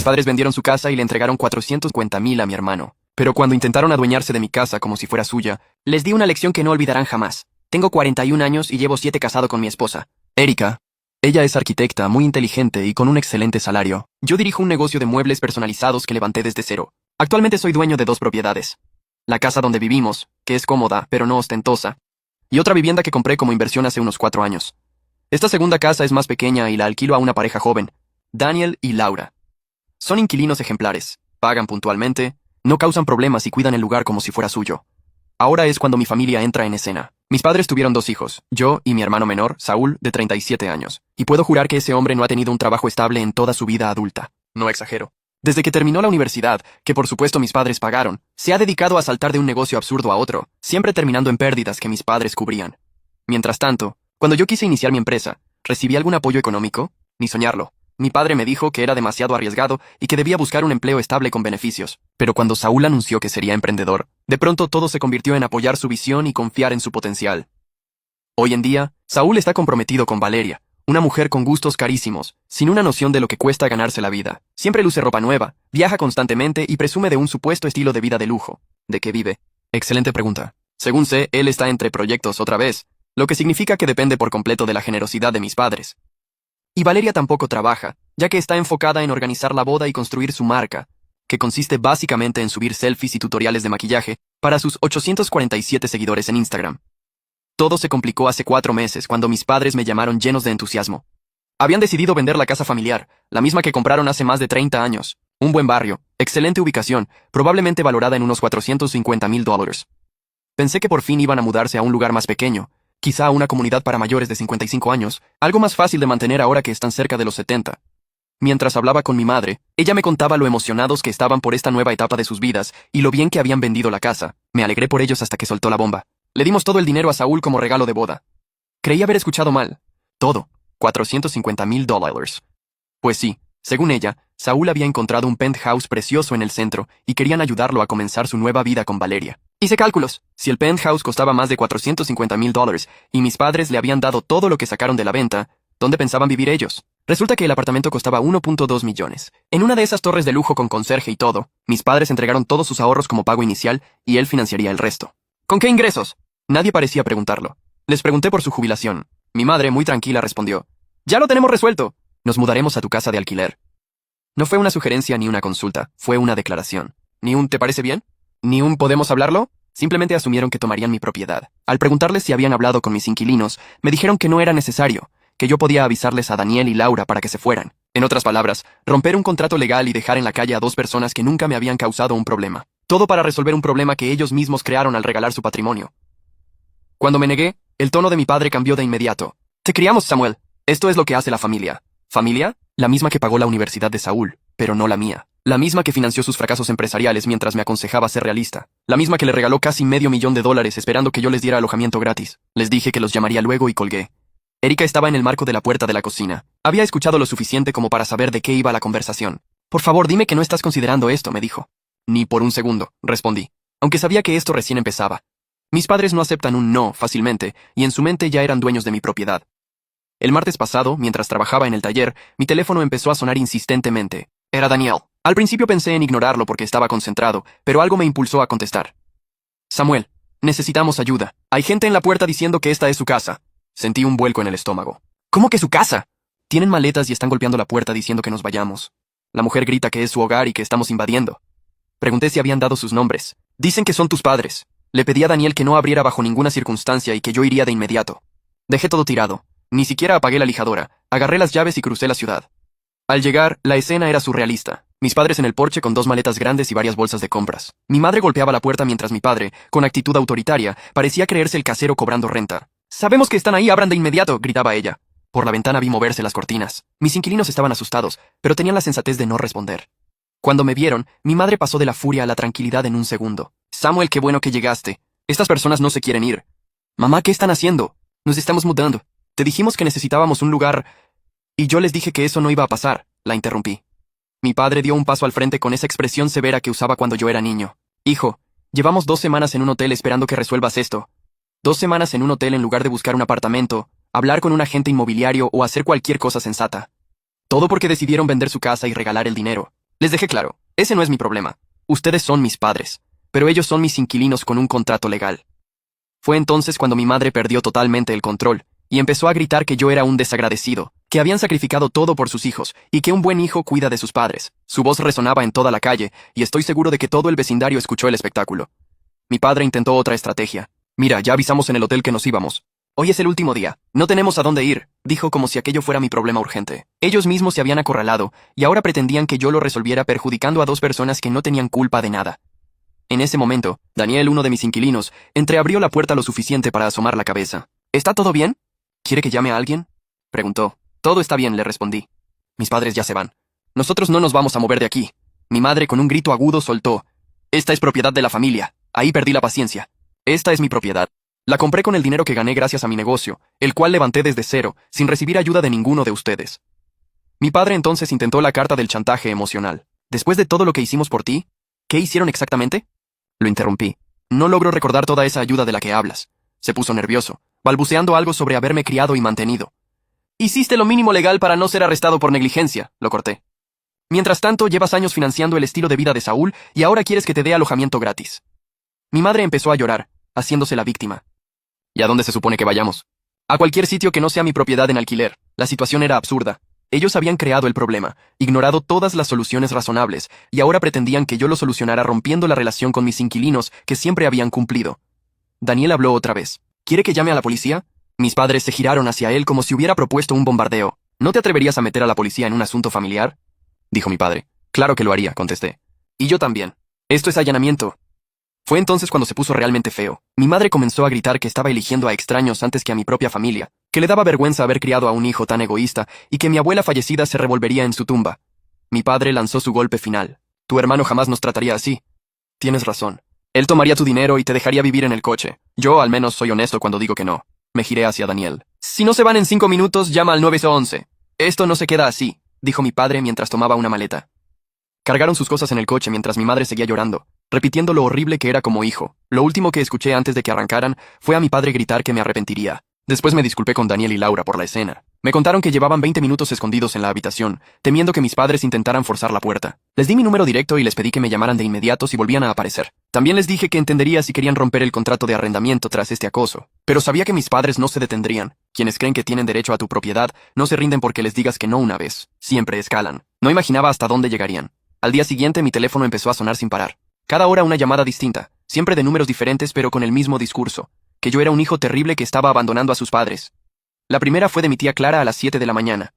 padres vendieron su casa y le entregaron 450,000 a mi hermano. Pero cuando intentaron adueñarse de mi casa como si fuera suya, les di una lección que no olvidarán jamás. Tengo 41 años y llevo 7 casado con mi esposa, Erika. Ella es arquitecta, muy inteligente y con un excelente salario. Yo dirijo un negocio de muebles personalizados que levanté desde cero. Actualmente soy dueño de 2 propiedades. La casa donde vivimos, que es cómoda, pero no ostentosa, y otra vivienda que compré como inversión hace unos 4 años. Esta segunda casa es más pequeña y la alquilo a una pareja joven, Daniel y Laura. Son inquilinos ejemplares, pagan puntualmente, no causan problemas y cuidan el lugar como si fuera suyo. Ahora es cuando mi familia entra en escena. Mis padres tuvieron 2 hijos, yo y mi hermano menor, Saúl, de 37 años, y puedo jurar que ese hombre no ha tenido un trabajo estable en toda su vida adulta. No exagero. Desde que terminó la universidad, que por supuesto mis padres pagaron, se ha dedicado a saltar de un negocio absurdo a otro, siempre terminando en pérdidas que mis padres cubrían. Mientras tanto, cuando yo quise iniciar mi empresa, ¿recibí algún apoyo económico? Ni soñarlo. Mi padre me dijo que era demasiado arriesgado y que debía buscar un empleo estable con beneficios. Pero cuando Saúl anunció que sería emprendedor, de pronto todo se convirtió en apoyar su visión y confiar en su potencial. Hoy en día, Saúl está comprometido con Valeria, una mujer con gustos carísimos, sin una noción de lo que cuesta ganarse la vida. Siempre luce ropa nueva, viaja constantemente y presume de un supuesto estilo de vida de lujo. ¿De qué vive? Excelente pregunta. Según sé, él está entre proyectos otra vez, lo que significa que depende por completo de la generosidad de mis padres. Y Valeria tampoco trabaja, ya que está enfocada en organizar la boda y construir su marca, que consiste básicamente en subir selfies y tutoriales de maquillaje para sus 847 seguidores en Instagram. Todo se complicó hace 4 meses cuando mis padres me llamaron llenos de entusiasmo. Habían decidido vender la casa familiar, la misma que compraron hace más de 30 años, un buen barrio, excelente ubicación, probablemente valorada en unos $450,000. Pensé que por fin iban a mudarse a un lugar más pequeño, quizá a una comunidad para mayores de 55 años, algo más fácil de mantener ahora que están cerca de los 70. Mientras hablaba con mi madre, ella me contaba lo emocionados que estaban por esta nueva etapa de sus vidas y lo bien que habían vendido la casa. Me alegré por ellos hasta que soltó la bomba. Le dimos todo el dinero a Saúl como regalo de boda. Creí haber escuchado mal. Todo. $450,000. Pues sí, según ella, Saúl había encontrado un penthouse precioso en el centro y querían ayudarlo a comenzar su nueva vida con Valeria. Hice cálculos. Si el penthouse costaba más de $450,000 y mis padres le habían dado todo lo que sacaron de la venta, ¿dónde pensaban vivir ellos? Resulta que el apartamento costaba 1.2 millones. En una de esas torres de lujo con conserje y todo, mis padres entregaron todos sus ahorros como pago inicial y él financiaría el resto. ¿Con qué ingresos? Nadie parecía preguntarlo. Les pregunté por su jubilación. Mi madre, muy tranquila, respondió: «Ya lo tenemos resuelto. Nos mudaremos a tu casa de alquiler». No fue una sugerencia ni una consulta, fue una declaración. Ni un ¿te parece bien? Ni un ¿podemos hablarlo? Simplemente asumieron que tomarían mi propiedad. Al preguntarles si habían hablado con mis inquilinos, me dijeron que no era necesario, que yo podía avisarles a Daniel y Laura para que se fueran. En otras palabras, romper un contrato legal y dejar en la calle a 2 personas que nunca me habían causado un problema. Todo para resolver un problema que ellos mismos crearon al regalar su patrimonio. Cuando me negué, el tono de mi padre cambió de inmediato. «Te criamos, Samuel. Esto es lo que hace la familia». ¿Familia? La misma que pagó la universidad de Saúl, pero no la mía. La misma que financió sus fracasos empresariales mientras me aconsejaba ser realista. La misma que le regaló casi $500,000 esperando que yo les diera alojamiento gratis. Les dije que los llamaría luego y colgué. Erika estaba en el marco de la puerta de la cocina. Había escuchado lo suficiente como para saber de qué iba la conversación. «Por favor, dime que no estás considerando esto», me dijo. «Ni por un segundo», respondí, aunque sabía que esto recién empezaba. Mis padres no aceptan un no fácilmente, y en su mente ya eran dueños de mi propiedad. El martes pasado, mientras trabajaba en el taller, mi teléfono empezó a sonar insistentemente. Era Daniel. Al principio pensé en ignorarlo porque estaba concentrado, pero algo me impulsó a contestar. «Samuel, necesitamos ayuda. Hay gente en la puerta diciendo que esta es su casa». Sentí un vuelco en el estómago. «¿Cómo que su casa?» «Tienen maletas y están golpeando la puerta diciendo que nos vayamos. La mujer grita que es su hogar y que estamos invadiendo». Pregunté si habían dado sus nombres. «Dicen que son tus padres». Le pedí a Daniel que no abriera bajo ninguna circunstancia y que yo iría de inmediato. Dejé todo tirado. Ni siquiera apagué la lijadora. Agarré las llaves y crucé la ciudad. Al llegar, la escena era surrealista. Mis padres en el porche con 2 maletas grandes y varias bolsas de compras. Mi madre golpeaba la puerta mientras mi padre, con actitud autoritaria, parecía creerse el casero cobrando renta. «Sabemos que están ahí, abran de inmediato», gritaba ella. Por la ventana vi moverse las cortinas. Mis inquilinos estaban asustados, pero tenían la sensatez de no responder. Cuando me vieron, mi madre pasó de la furia a la tranquilidad en un segundo. «Samuel, qué bueno que llegaste. Estas personas no se quieren ir». «Mamá, ¿qué están haciendo? Nos estamos mudando. Te dijimos que necesitábamos un lugar...» «Y yo les dije que eso no iba a pasar», la interrumpí. Mi padre dio un paso al frente con esa expresión severa que usaba cuando yo era niño. «Hijo, llevamos 2 semanas en un hotel esperando que resuelvas esto. 2 semanas en un hotel en lugar de buscar un apartamento, hablar con un agente inmobiliario o hacer cualquier cosa sensata. Todo porque decidieron vender su casa y regalar el dinero. Les dejé claro, ese no es mi problema. Ustedes son mis padres, pero ellos son mis inquilinos con un contrato legal. Fue entonces cuando mi madre perdió totalmente el control y empezó a gritar que yo era un desagradecido, que habían sacrificado todo por sus hijos y que un buen hijo cuida de sus padres. Su voz resonaba en toda la calle y estoy seguro de que todo el vecindario escuchó el espectáculo. Mi padre intentó otra estrategia. Mira, ya avisamos en el hotel que nos íbamos. Hoy es el último día. No tenemos a dónde ir, dijo como si aquello fuera mi problema urgente. Ellos mismos se habían acorralado y ahora pretendían que yo lo resolviera perjudicando a dos personas que no tenían culpa de nada. En ese momento, Daniel, uno de mis inquilinos, entreabrió la puerta lo suficiente para asomar la cabeza. ¿Está todo bien? ¿Quiere que llame a alguien? Preguntó. Todo está bien, le respondí. Mis padres ya se van. Nosotros no nos vamos a mover de aquí. Mi madre con un grito agudo soltó. Esta es propiedad de la familia. Ahí perdí la paciencia. Esta es mi propiedad. La compré con el dinero que gané gracias a mi negocio, el cual levanté desde cero, sin recibir ayuda de ninguno de ustedes. Mi padre entonces intentó la carta del chantaje emocional. Después de todo lo que hicimos por ti, ¿qué hicieron exactamente? Lo interrumpí. No logro recordar toda esa ayuda de la que hablas. Se puso nervioso, balbuceando algo sobre haberme criado y mantenido. Hiciste lo mínimo legal para no ser arrestado por negligencia, lo corté. Mientras tanto, llevas años financiando el estilo de vida de Saúl y ahora quieres que te dé alojamiento gratis. Mi madre empezó a llorar, haciéndose la víctima. ¿Y a dónde se supone que vayamos? A cualquier sitio que no sea mi propiedad en alquiler. La situación era absurda. Ellos habían creado el problema, ignorado todas las soluciones razonables, y ahora pretendían que yo lo solucionara rompiendo la relación con mis inquilinos que siempre habían cumplido. Daniel habló otra vez. ¿Quiere que llame a la policía? Mis padres se giraron hacia él como si hubiera propuesto un bombardeo. ¿No te atreverías a meter a la policía en un asunto familiar? Dijo mi padre. Claro que lo haría, contesté. Y yo también. Esto es allanamiento. Fue entonces cuando se puso realmente feo. Mi madre comenzó a gritar que estaba eligiendo a extraños antes que a mi propia familia, que le daba vergüenza haber criado a un hijo tan egoísta y que mi abuela fallecida se revolvería en su tumba. Mi padre lanzó su golpe final. Tu hermano jamás nos trataría así. Tienes razón. Él tomaría tu dinero y te dejaría vivir en el coche. Yo al menos soy honesto cuando digo que no. Me giré hacia Daniel. Si no se van en 5 minutos, llama al 911. Esto no se queda así, dijo mi padre mientras tomaba una maleta. Cargaron sus cosas en el coche mientras mi madre seguía llorando, repitiendo lo horrible que era como hijo. Lo último que escuché antes de que arrancaran fue a mi padre gritar que me arrepentiría. Después me disculpé con Daniel y Laura por la escena. Me contaron que llevaban 20 minutos escondidos en la habitación, temiendo que mis padres intentaran forzar la puerta. Les di mi número directo y les pedí que me llamaran de inmediato si volvían a aparecer. También les dije que entendería si querían romper el contrato de arrendamiento tras este acoso. Pero sabía que mis padres no se detendrían. Quienes creen que tienen derecho a tu propiedad no se rinden porque les digas que no una vez. Siempre escalan. No imaginaba hasta dónde llegarían. Al día siguiente mi teléfono empezó a sonar sin parar. Cada hora una llamada distinta, siempre de números diferentes pero con el mismo discurso, que yo era un hijo terrible que estaba abandonando a sus padres. La primera fue de mi tía Clara a las 7 de la mañana.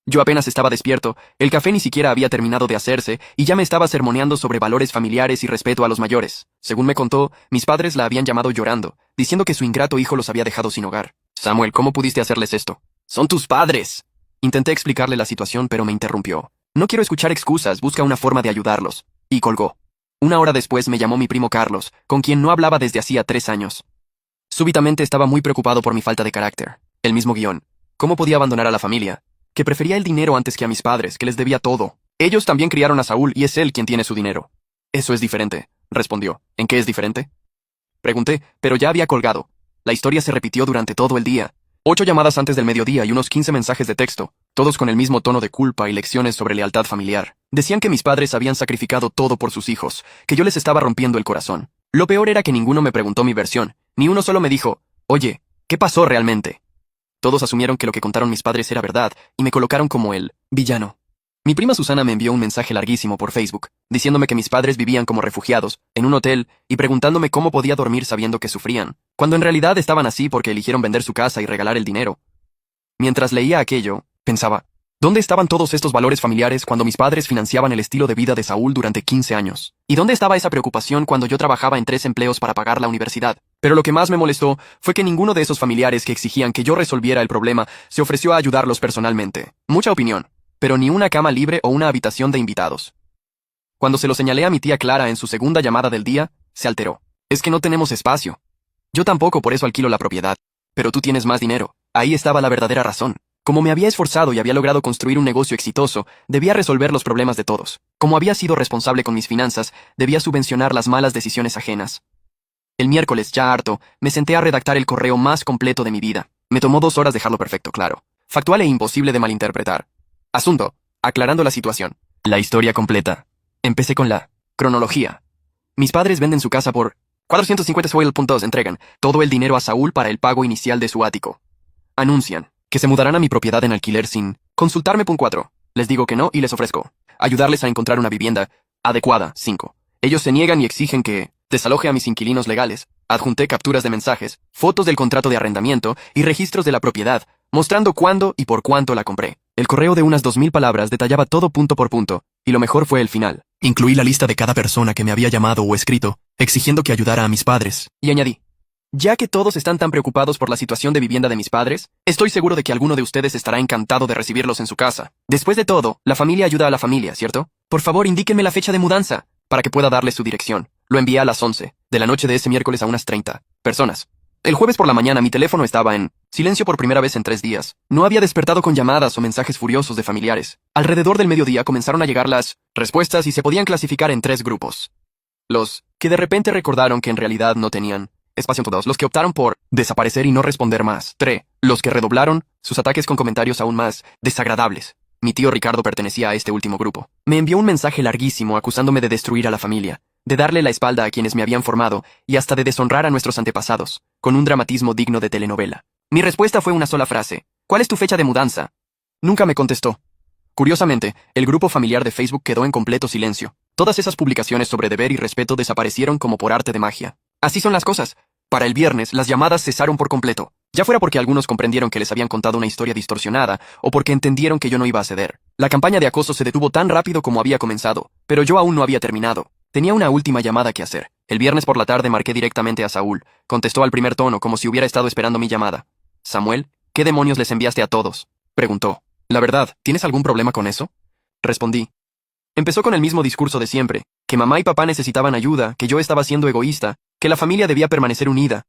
Yo apenas estaba despierto, el café ni siquiera había terminado de hacerse y ya me estaba sermoneando sobre valores familiares y respeto a los mayores. Según me contó, mis padres la habían llamado llorando, diciendo que su ingrato hijo los había dejado sin hogar. Samuel, ¿cómo pudiste hacerles esto? ¡Son tus padres! Intenté explicarle la situación pero me interrumpió. No quiero escuchar excusas, busca una forma de ayudarlos. Y colgó. Una hora después me llamó mi primo Carlos, con quien no hablaba desde hacía 3 años. Súbitamente estaba muy preocupado por mi falta de carácter. El mismo guión. ¿Cómo podía abandonar a la familia? Que prefería el dinero antes que a mis padres, que les debía todo. Ellos también criaron a Saúl y es él quien tiene su dinero. Eso es diferente, respondió. ¿En qué es diferente? Pregunté, pero ya había colgado. La historia se repitió durante todo el día. 8 llamadas antes del mediodía y unos 15 mensajes de texto, todos con el mismo tono de culpa y lecciones sobre lealtad familiar. Decían que mis padres habían sacrificado todo por sus hijos, que yo les estaba rompiendo el corazón. Lo peor era que ninguno me preguntó mi versión, ni uno solo me dijo, oye, ¿qué pasó realmente? Todos asumieron que lo que contaron mis padres era verdad y me colocaron como el villano. Mi prima Susana me envió un mensaje larguísimo por Facebook, diciéndome que mis padres vivían como refugiados, en un hotel, y preguntándome cómo podía dormir sabiendo que sufrían, cuando en realidad estaban así porque eligieron vender su casa y regalar el dinero. Mientras leía aquello, pensaba, ¿dónde estaban todos estos valores familiares cuando mis padres financiaban el estilo de vida de Saúl durante 15 años? ¿Y dónde estaba esa preocupación cuando yo trabajaba en 3 empleos para pagar la universidad? Pero lo que más me molestó fue que ninguno de esos familiares que exigían que yo resolviera el problema se ofreció a ayudarlos personalmente. Mucha opinión, pero ni una cama libre o una habitación de invitados. Cuando se lo señalé a mi tía Clara en su segunda llamada del día, se alteró. Es que no tenemos espacio. Yo tampoco, por eso alquilo la propiedad. Pero tú tienes más dinero. Ahí estaba la verdadera razón. Como me había esforzado y había logrado construir un negocio exitoso, debía resolver los problemas de todos. Como había sido responsable con mis finanzas, debía subvencionar las malas decisiones ajenas. El miércoles, ya harto, me senté a redactar el correo más completo de mi vida. Me tomó 2 horas dejarlo perfecto, claro. Factual e imposible de malinterpretar. Asunto: aclarando la situación. La historia completa. Empecé con la cronología. Mis padres venden su casa por 450 Soil.2. Entregan todo el dinero a Saúl para el pago inicial de su ático. Anuncian que se mudarán a mi propiedad en alquiler sin consultarme. 4. Les digo que no y les ofrezco ayudarles a encontrar una vivienda adecuada. 5. Ellos se niegan y exigen que desaloje a mis inquilinos legales. Adjunté capturas de mensajes, fotos del contrato de arrendamiento y registros de la propiedad, mostrando cuándo y por cuánto la compré. El correo de unas 2000 palabras detallaba todo punto por punto, y lo mejor fue el final. Incluí la lista de cada persona que me había llamado o escrito, exigiendo que ayudara a mis padres. Y añadí: ya que todos están tan preocupados por la situación de vivienda de mis padres, estoy seguro de que alguno de ustedes estará encantado de recibirlos en su casa. Después de todo, la familia ayuda a la familia, ¿cierto? Por favor, indíquenme la fecha de mudanza, para que pueda darles su dirección. Lo envié a las 11 de la noche de ese miércoles a unas 30 personas. El jueves por la mañana mi teléfono estaba en silencio por primera vez en 3 días. No había despertado con llamadas o mensajes furiosos de familiares. Alrededor del mediodía comenzaron a llegar las respuestas y se podían clasificar en 3 grupos. Los que de repente recordaron que en realidad no tenían espacio. 2. Los que optaron por desaparecer y no responder más. 3. Los que redoblaron sus ataques con comentarios aún más desagradables. Mi tío Ricardo pertenecía a este último grupo. Me envió un mensaje larguísimo acusándome de destruir a la familia, de darle la espalda a quienes me habían formado y hasta de deshonrar a nuestros antepasados, con un dramatismo digno de telenovela. Mi respuesta fue una sola frase: ¿cuál es tu fecha de mudanza? Nunca me contestó. Curiosamente, el grupo familiar de Facebook quedó en completo silencio. Todas esas publicaciones sobre deber y respeto desaparecieron como por arte de magia. Así son las cosas. Para el viernes, las llamadas cesaron por completo, ya fuera porque algunos comprendieron que les habían contado una historia distorsionada o porque entendieron que yo no iba a ceder. La campaña de acoso se detuvo tan rápido como había comenzado, pero yo aún no había terminado. Tenía una última llamada que hacer. El viernes por la tarde marqué directamente a Saúl. Contestó al primer tono, como si hubiera estado esperando mi llamada. «Samuel, ¿qué demonios les enviaste a todos?», preguntó. «La verdad, ¿tienes algún problema con eso?», respondí. Empezó con el mismo discurso de siempre, que mamá y papá necesitaban ayuda, que yo estaba siendo egoísta, que la familia debía permanecer unida.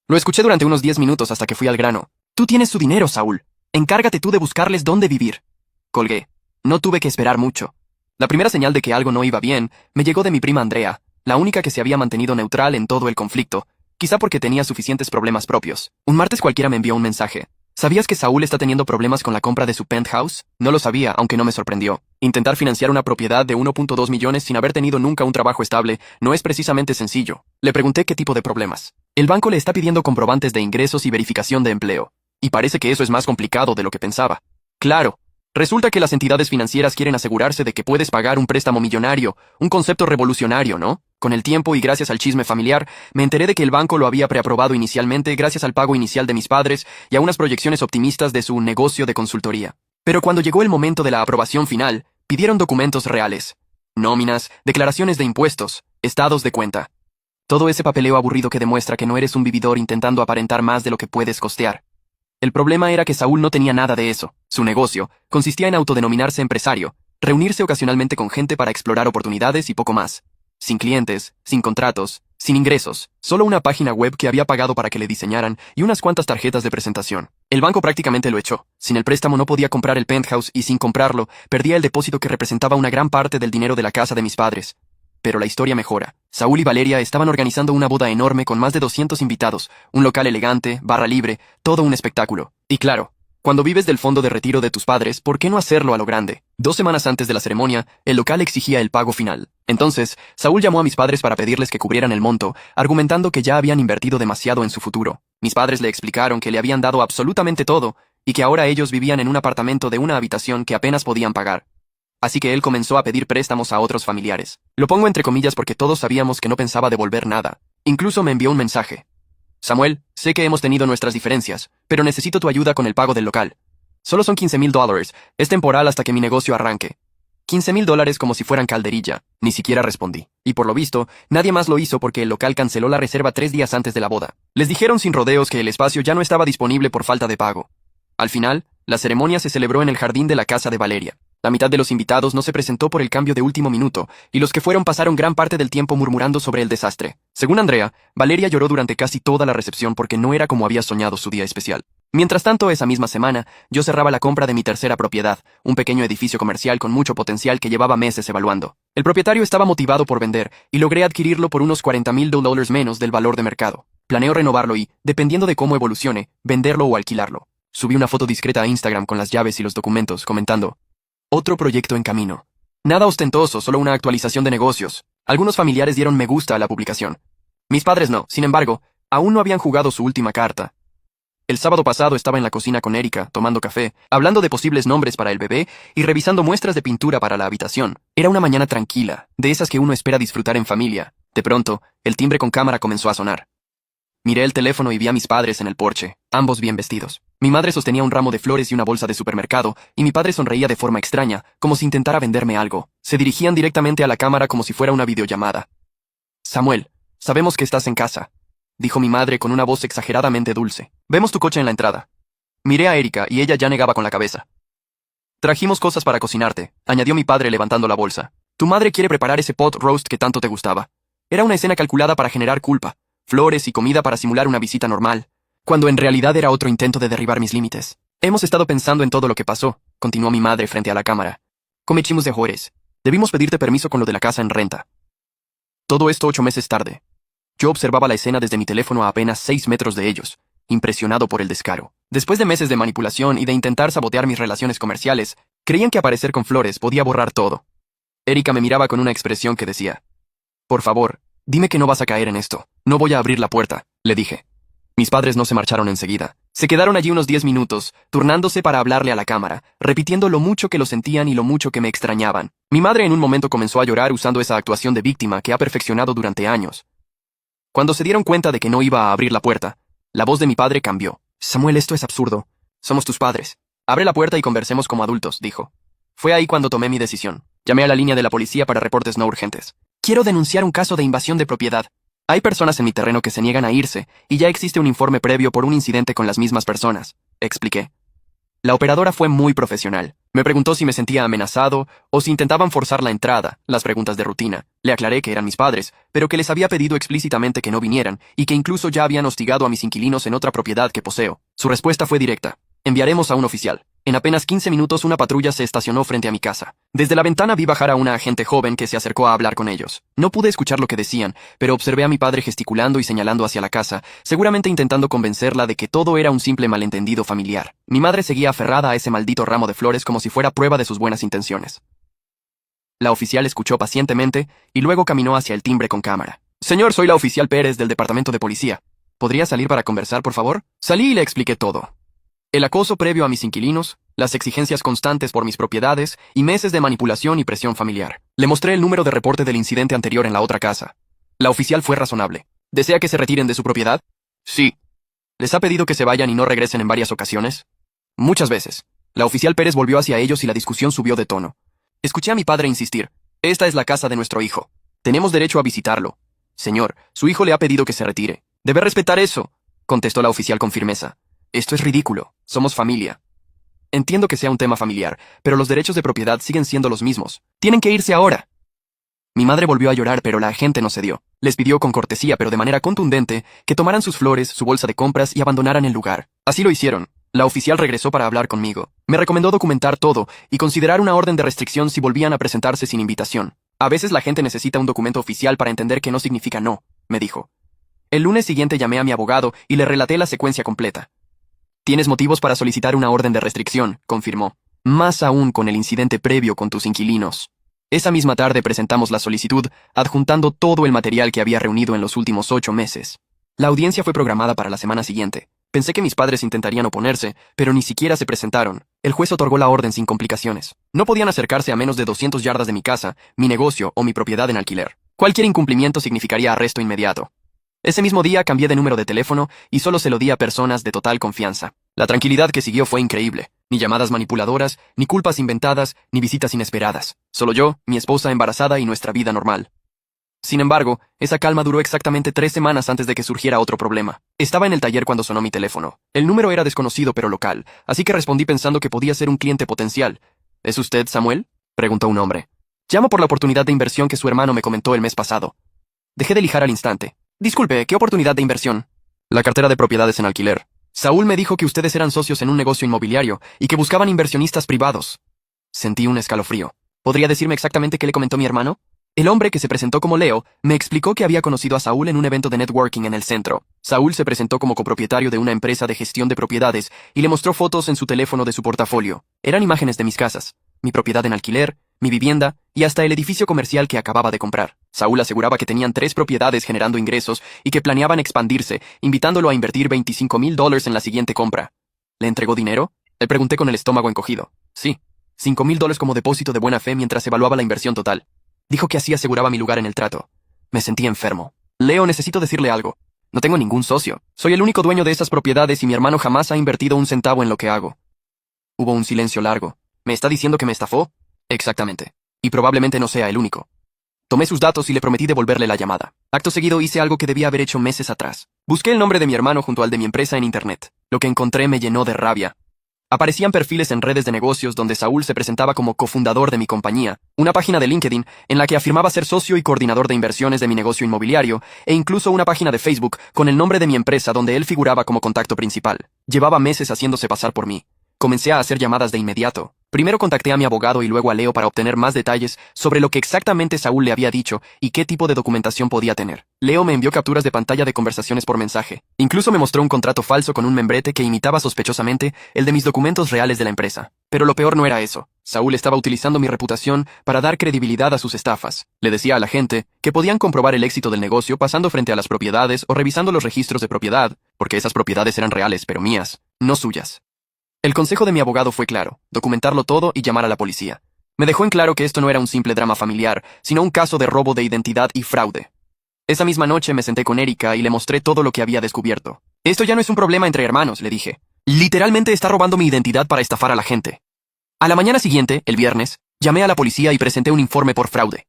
Lo escuché durante unos 10 minutos hasta que fui al grano. «Tú tienes su dinero, Saúl. Encárgate tú de buscarles dónde vivir». Colgué. No tuve que esperar mucho. La primera señal de que algo no iba bien me llegó de mi prima Andrea, la única que se había mantenido neutral en todo el conflicto, quizá porque tenía suficientes problemas propios. Un martes cualquiera me envió un mensaje. ¿Sabías que Saúl está teniendo problemas con la compra de su penthouse? No lo sabía, aunque no me sorprendió. Intentar financiar una propiedad de 1.2 millones sin haber tenido nunca un trabajo estable no es precisamente sencillo. Le pregunté qué tipo de problemas. El banco le está pidiendo comprobantes de ingresos y verificación de empleo. Y parece que eso es más complicado de lo que pensaba. Claro. Resulta que las entidades financieras quieren asegurarse de que puedes pagar un préstamo millonario, un concepto revolucionario, ¿no? Con el tiempo y gracias al chisme familiar, me enteré de que el banco lo había preaprobado inicialmente gracias al pago inicial de mis padres y a unas proyecciones optimistas de su negocio de consultoría. Pero cuando llegó el momento de la aprobación final, pidieron documentos reales. Nóminas, declaraciones de impuestos, estados de cuenta. Todo ese papeleo aburrido que demuestra que no eres un vividor intentando aparentar más de lo que puedes costear. El problema era que Saúl no tenía nada de eso. Su negocio consistía en autodenominarse empresario, reunirse ocasionalmente con gente para explorar oportunidades y poco más. Sin clientes, sin contratos, sin ingresos, solo una página web que había pagado para que le diseñaran y unas cuantas tarjetas de presentación. El banco prácticamente lo echó. Sin el préstamo no podía comprar el penthouse y sin comprarlo, perdía el depósito que representaba una gran parte del dinero de la casa de mis padres. Pero la historia mejora. Saúl y Valeria estaban organizando una boda enorme con más de 200 invitados, un local elegante, barra libre, todo un espectáculo. Y claro, cuando vives del fondo de retiro de tus padres, ¿por qué no hacerlo a lo grande? 2 semanas antes de la ceremonia, el local exigía el pago final. Entonces, Saúl llamó a mis padres para pedirles que cubrieran el monto, argumentando que ya habían invertido demasiado en su futuro. Mis padres le explicaron que le habían dado absolutamente todo, y que ahora ellos vivían en un apartamento de una habitación que apenas podían pagar. Así que él comenzó a pedir préstamos a otros familiares. Lo pongo entre comillas porque todos sabíamos que no pensaba devolver nada. Incluso me envió un mensaje. «Samuel, sé que hemos tenido nuestras diferencias, pero necesito tu ayuda con el pago del local. Solo son $15,000, es temporal hasta que mi negocio arranque». $15,000 como si fueran calderilla. Ni siquiera respondí. Y por lo visto, nadie más lo hizo porque el local canceló la reserva 3 días antes de la boda. Les dijeron sin rodeos que el espacio ya no estaba disponible por falta de pago. Al final, la ceremonia se celebró en el jardín de la casa de Valeria. La mitad de los invitados no se presentó por el cambio de último minuto, y los que fueron pasaron gran parte del tiempo murmurando sobre el desastre. Según Andrea, Valeria lloró durante casi toda la recepción porque no era como había soñado su día especial. Mientras tanto, esa misma semana, yo cerraba la compra de mi tercera propiedad, un pequeño edificio comercial con mucho potencial que llevaba meses evaluando. El propietario estaba motivado por vender, y logré adquirirlo por unos $40,000 menos del valor de mercado. Planeo renovarlo y, dependiendo de cómo evolucione, venderlo o alquilarlo. Subí una foto discreta a Instagram con las llaves y los documentos, comentando: «Otro proyecto en camino». Nada ostentoso, solo una actualización de negocios. Algunos familiares dieron me gusta a la publicación. Mis padres no, sin embargo, aún no habían jugado su última carta. El sábado pasado estaba en la cocina con Erika, tomando café, hablando de posibles nombres para el bebé y revisando muestras de pintura para la habitación. Era una mañana tranquila, de esas que uno espera disfrutar en familia. De pronto, el timbre con cámara comenzó a sonar. Miré el teléfono y vi a mis padres en el porche, ambos bien vestidos. Mi madre sostenía un ramo de flores y una bolsa de supermercado, y mi padre sonreía de forma extraña, como si intentara venderme algo. Se dirigían directamente a la cámara como si fuera una videollamada. Samuel, sabemos que estás en casa, dijo mi madre con una voz exageradamente dulce. Vemos tu coche en la entrada. Miré a Erika y ella ya negaba con la cabeza. Trajimos cosas para cocinarte, añadió mi padre levantando la bolsa. Tu madre quiere preparar ese pot roast que tanto te gustaba. Era una escena calculada para generar culpa. Flores y comida para simular una visita normal, cuando en realidad era otro intento de derribar mis límites. Hemos estado pensando en todo lo que pasó, continuó mi madre frente a la cámara. Cometimos errores. Debimos pedirte permiso con lo de la casa en renta. Todo esto 8 meses tarde. Yo observaba la escena desde mi teléfono a apenas 6 metros de ellos, impresionado por el descaro. Después de meses de manipulación y de intentar sabotear mis relaciones comerciales, creían que aparecer con flores podía borrar todo. Erika me miraba con una expresión que decía: por favor, dime que no vas a caer en esto. No voy a abrir la puerta, le dije. Mis padres no se marcharon enseguida. Se quedaron allí unos 10 minutos, turnándose para hablarle a la cámara, repitiendo lo mucho que lo sentían y lo mucho que me extrañaban. Mi madre en un momento comenzó a llorar usando esa actuación de víctima que ha perfeccionado durante años. Cuando se dieron cuenta de que no iba a abrir la puerta, la voz de mi padre cambió. Samuel, esto es absurdo. Somos tus padres. Abre la puerta y conversemos como adultos, dijo. Fue ahí cuando tomé mi decisión. Llamé a la línea de la policía para reportes no urgentes. Quiero denunciar un caso de invasión de propiedad. Hay personas en mi terreno que se niegan a irse, y ya existe un informe previo por un incidente con las mismas personas, expliqué. La operadora fue muy profesional. Me preguntó si me sentía amenazado o si intentaban forzar la entrada, las preguntas de rutina. Le aclaré que eran mis padres, pero que les había pedido explícitamente que no vinieran, y que incluso ya habían hostigado a mis inquilinos en otra propiedad que poseo. Su respuesta fue directa. Enviaremos a un oficial. En apenas 15 minutos una patrulla se estacionó frente a mi casa. Desde la ventana vi bajar a una agente joven que se acercó a hablar con ellos. No pude escuchar lo que decían, pero observé a mi padre gesticulando y señalando hacia la casa, seguramente intentando convencerla de que todo era un simple malentendido familiar. Mi madre seguía aferrada a ese maldito ramo de flores como si fuera prueba de sus buenas intenciones. La oficial escuchó pacientemente y luego caminó hacia el timbre con cámara. Señor, soy la oficial Pérez del departamento de policía. ¿Podría salir para conversar, por favor? Salí y le expliqué todo. El acoso previo a mis inquilinos, las exigencias constantes por mis propiedades y meses de manipulación y presión familiar. Le mostré el número de reporte del incidente anterior en la otra casa. La oficial fue razonable. ¿Desea que se retiren de su propiedad? Sí. ¿Les ha pedido que se vayan y no regresen en varias ocasiones? Muchas veces. La oficial Pérez volvió hacia ellos y la discusión subió de tono. Escuché a mi padre insistir. Esta es la casa de nuestro hijo. Tenemos derecho a visitarlo. Señor, su hijo le ha pedido que se retire. Debe respetar eso, contestó la oficial con firmeza. Esto es ridículo. Somos familia. Entiendo que sea un tema familiar, pero los derechos de propiedad siguen siendo los mismos. Tienen que irse ahora. Mi madre volvió a llorar, pero la agente no cedió. Les pidió con cortesía, pero de manera contundente, que tomaran sus flores, su bolsa de compras y abandonaran el lugar. Así lo hicieron. La oficial regresó para hablar conmigo. Me recomendó documentar todo y considerar una orden de restricción si volvían a presentarse sin invitación. A veces la gente necesita un documento oficial para entender que no significa no, me dijo. El lunes siguiente llamé a mi abogado y le relaté la secuencia completa. Tienes motivos para solicitar una orden de restricción, confirmó. Más aún con el incidente previo con tus inquilinos. Esa misma tarde presentamos la solicitud, adjuntando todo el material que había reunido en los últimos 8 meses. La audiencia fue programada para la semana siguiente. Pensé que mis padres intentarían oponerse, pero ni siquiera se presentaron. El juez otorgó la orden sin complicaciones. No podían acercarse a menos de 200 yardas de mi casa, mi negocio o mi propiedad en alquiler. Cualquier incumplimiento significaría arresto inmediato. Ese mismo día cambié de número de teléfono y solo se lo di a personas de total confianza. La tranquilidad que siguió fue increíble. Ni llamadas manipuladoras, ni culpas inventadas, ni visitas inesperadas. Solo yo, mi esposa embarazada y nuestra vida normal. Sin embargo, esa calma duró exactamente 3 semanas antes de que surgiera otro problema. Estaba en el taller cuando sonó mi teléfono. El número era desconocido pero local, así que respondí pensando que podía ser un cliente potencial. ¿Es usted Samuel?, preguntó un hombre. Llamo por la oportunidad de inversión que su hermano me comentó el mes pasado. Dejé de lijar al instante. Disculpe, ¿qué oportunidad de inversión? La cartera de propiedades en alquiler. Saúl me dijo que ustedes eran socios en un negocio inmobiliario y que buscaban inversionistas privados. Sentí un escalofrío. ¿Podría decirme exactamente qué le comentó mi hermano? El hombre que se presentó como Leo me explicó que había conocido a Saúl en un evento de networking en el centro. Saúl se presentó como copropietario de una empresa de gestión de propiedades y le mostró fotos en su teléfono de su portafolio. Eran imágenes de mis casas, mi propiedad en alquiler, mi vivienda y hasta el edificio comercial que acababa de comprar. Saúl aseguraba que tenían 3 propiedades generando ingresos y que planeaban expandirse, invitándolo a invertir $25,000 en la siguiente compra. ¿Le entregó dinero? Le pregunté con el estómago encogido. Sí, $5,000 como depósito de buena fe mientras evaluaba la inversión total. Dijo que así aseguraba mi lugar en el trato. Me sentí enfermo. Leo, necesito decirle algo. No tengo ningún socio. Soy el único dueño de esas propiedades y mi hermano jamás ha invertido un centavo en lo que hago. Hubo un silencio largo. ¿Me está diciendo que me estafó? Exactamente. Y probablemente no sea el único. Tomé sus datos y le prometí devolverle la llamada. Acto seguido hice algo que debía haber hecho meses atrás. Busqué el nombre de mi hermano junto al de mi empresa en internet. Lo que encontré me llenó de rabia. Aparecían perfiles en redes de negocios donde Saúl se presentaba como cofundador de mi compañía, una página de LinkedIn en la que afirmaba ser socio y coordinador de inversiones de mi negocio inmobiliario, e incluso una página de Facebook con el nombre de mi empresa donde él figuraba como contacto principal. Llevaba meses haciéndose pasar por mí. Comencé a hacer llamadas de inmediato. Primero contacté a mi abogado y luego a Leo para obtener más detalles sobre lo que exactamente Saúl le había dicho y qué tipo de documentación podía tener. Leo me envió capturas de pantalla de conversaciones por mensaje. Incluso me mostró un contrato falso con un membrete que imitaba sospechosamente el de mis documentos reales de la empresa. Pero lo peor no era eso. Saúl estaba utilizando mi reputación para dar credibilidad a sus estafas. Le decía a la gente que podían comprobar el éxito del negocio pasando frente a las propiedades o revisando los registros de propiedad, porque esas propiedades eran reales, pero mías, no suyas. El consejo de mi abogado fue claro, documentarlo todo y llamar a la policía. Me dejó en claro que esto no era un simple drama familiar, sino un caso de robo de identidad y fraude. Esa misma noche me senté con Erika y le mostré todo lo que había descubierto. Esto ya no es un problema entre hermanos, le dije. Literalmente está robando mi identidad para estafar a la gente. A la mañana siguiente, el viernes, llamé a la policía y presenté un informe por fraude.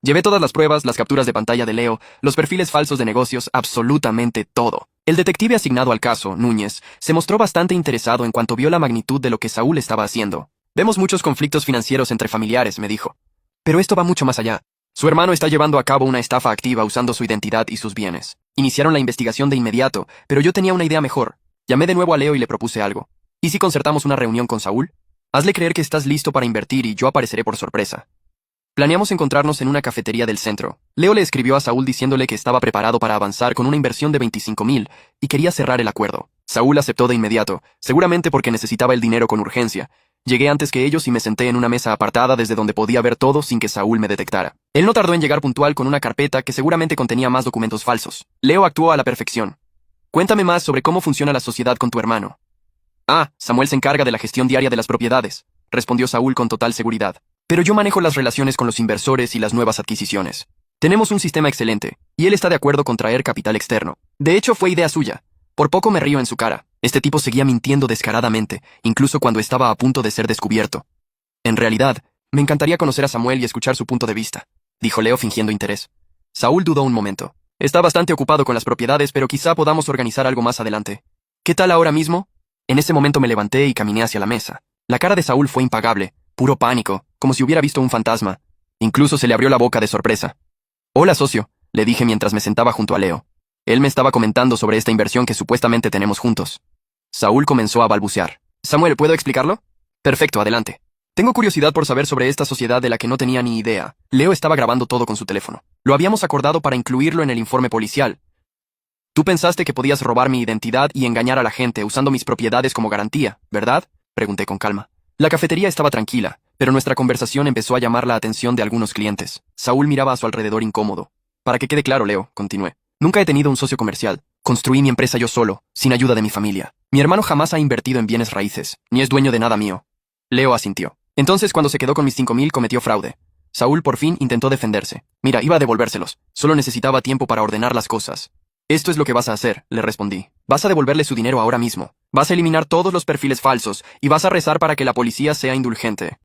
Llevé todas las pruebas, las capturas de pantalla de Leo, los perfiles falsos de negocios, absolutamente todo. El detective asignado al caso, Núñez, se mostró bastante interesado en cuanto vio la magnitud de lo que Saúl estaba haciendo. Vemos muchos conflictos financieros entre familiares, me dijo. Pero esto va mucho más allá. Su hermano está llevando a cabo una estafa activa usando su identidad y sus bienes. Iniciaron la investigación de inmediato, pero yo tenía una idea mejor. Llamé de nuevo a Leo y le propuse algo. ¿Y si concertamos una reunión con Saúl? Hazle creer que estás listo para invertir y yo apareceré por sorpresa. Planeamos encontrarnos en una cafetería del centro. Leo le escribió a Saúl diciéndole que estaba preparado para avanzar con una inversión de $25,000 y quería cerrar el acuerdo. Saúl aceptó de inmediato, seguramente porque necesitaba el dinero con urgencia. Llegué antes que ellos y me senté en una mesa apartada desde donde podía ver todo sin que Saúl me detectara. Él no tardó en llegar puntual con una carpeta que seguramente contenía más documentos falsos. Leo actuó a la perfección. Cuéntame más sobre cómo funciona la sociedad con tu hermano. Samuel se encarga de la gestión diaria de las propiedades, respondió Saúl con total seguridad. Pero yo manejo las relaciones con los inversores y las nuevas adquisiciones. Tenemos un sistema excelente, y él está de acuerdo con traer capital externo. De hecho, fue idea suya. Por poco me río en su cara. Este tipo seguía mintiendo descaradamente, incluso cuando estaba a punto de ser descubierto. En realidad, me encantaría conocer a Samuel y escuchar su punto de vista, dijo Leo fingiendo interés. Saúl dudó un momento. Está bastante ocupado con las propiedades, pero quizá podamos organizar algo más adelante. ¿Qué tal ahora mismo? En ese momento me levanté y caminé hacia la mesa. La cara de Saúl fue impagable, puro pánico, como si hubiera visto un fantasma. Incluso se le abrió la boca de sorpresa. Hola, socio, le dije mientras me sentaba junto a Leo. Él me estaba comentando sobre esta inversión que supuestamente tenemos juntos. Saúl comenzó a balbucear. Samuel, ¿puedo explicarlo? Perfecto, adelante. Tengo curiosidad por saber sobre esta sociedad de la que no tenía ni idea. Leo estaba grabando todo con su teléfono. Lo habíamos acordado para incluirlo en el informe policial. Tú pensaste que podías robar mi identidad y engañar a la gente usando mis propiedades como garantía, ¿verdad? Pregunté con calma. La cafetería estaba tranquila, pero nuestra conversación empezó a llamar la atención de algunos clientes. Saúl miraba a su alrededor incómodo. Para que quede claro, Leo, continué. Nunca he tenido un socio comercial. Construí mi empresa yo solo, sin ayuda de mi familia. Mi hermano jamás ha invertido en bienes raíces, ni es dueño de nada mío. Leo asintió. Entonces, cuando se quedó con mis $5,000, cometió fraude. Saúl por fin intentó defenderse. Mira, iba a devolvérselos. Solo necesitaba tiempo para ordenar las cosas. Esto es lo que vas a hacer, le respondí. Vas a devolverle su dinero ahora mismo. Vas a eliminar todos los perfiles falsos y vas a rezar para que la policía sea indulgente.